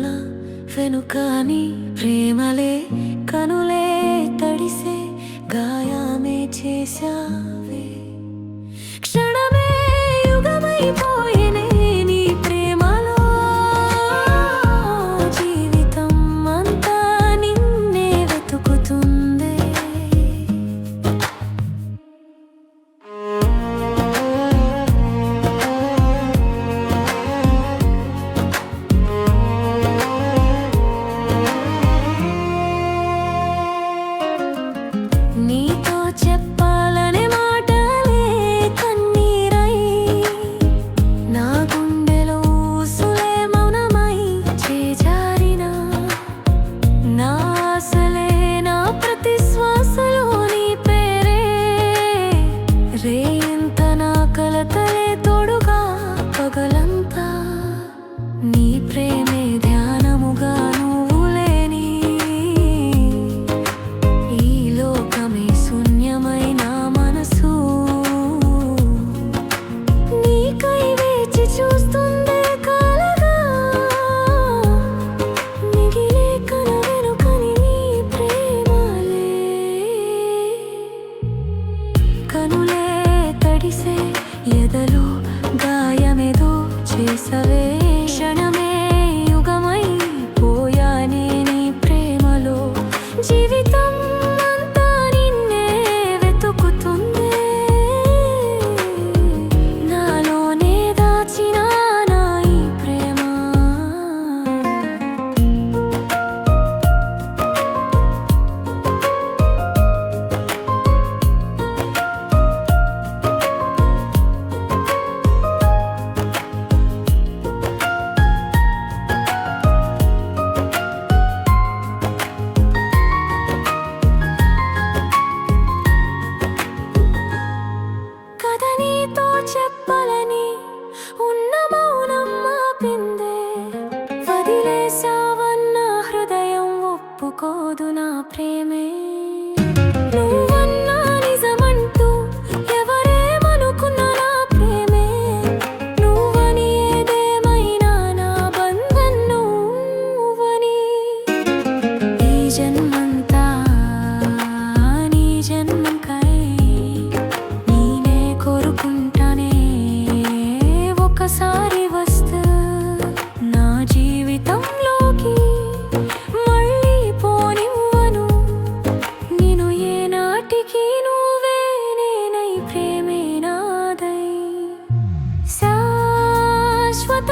మాటల వెనుకని ప్రేమలే కనులే తడిసే గాయమే చేశావే. క్షణమే యుగమైపోయేనే నీ ప్రేమలో, జీవితం అంతా నిన్నే వెతుకుతుందే. నీతో చెప్పాలనే మాటలే కన్నీరై, నా గుండెలో ఊసులే మౌనమై చేజారిన, నా ఆశలే నా ప్రతి శ్వాసలో నీ పేరే. రేయింత నా కలతలే తోడుగా పగలంతా నీ ప్రేమే ధ్యానముగా. నువ్వు లేని ఈ లోకమే శూన్యమైన మనసు నీకై వేచి చూస్తుందే కాలగా. మిగిలే కల వెనుకని నీ ప్రేమలే, కనులే తడిసే ఎదలో గాయమేదో చేసవే. క్షణమే యుగమై పోయానే నీ ప్రేమలో, జీవితం అంతా నిన్నే వెతుకుతుందే. నాలోనే దాచిన నా ఈ ప్రేమ, కథ నీతో చెప్పాలని ఉన్న మౌనం ఆపిందే. వదిలేసావన్న హృదయం ఒప్పుకోదు నా ప్రేమే. నువ్వన్నా నిజమంటూ ఎవరేమనుకున్నా నా ప్రేమే. నువ్వని ఏదేమైనా నా బంధం నువ్వని. ఈ జన్మంతా నీ జన్మకై నేనే కోరుకుంటానే. ఒకసారి వస్తే నా జీవితంలోకి మళ్ళీ పోనివ్వను. నేను ఏనాటికి నువ్వే నేనై ప్రేమే నాదై శాశ్వత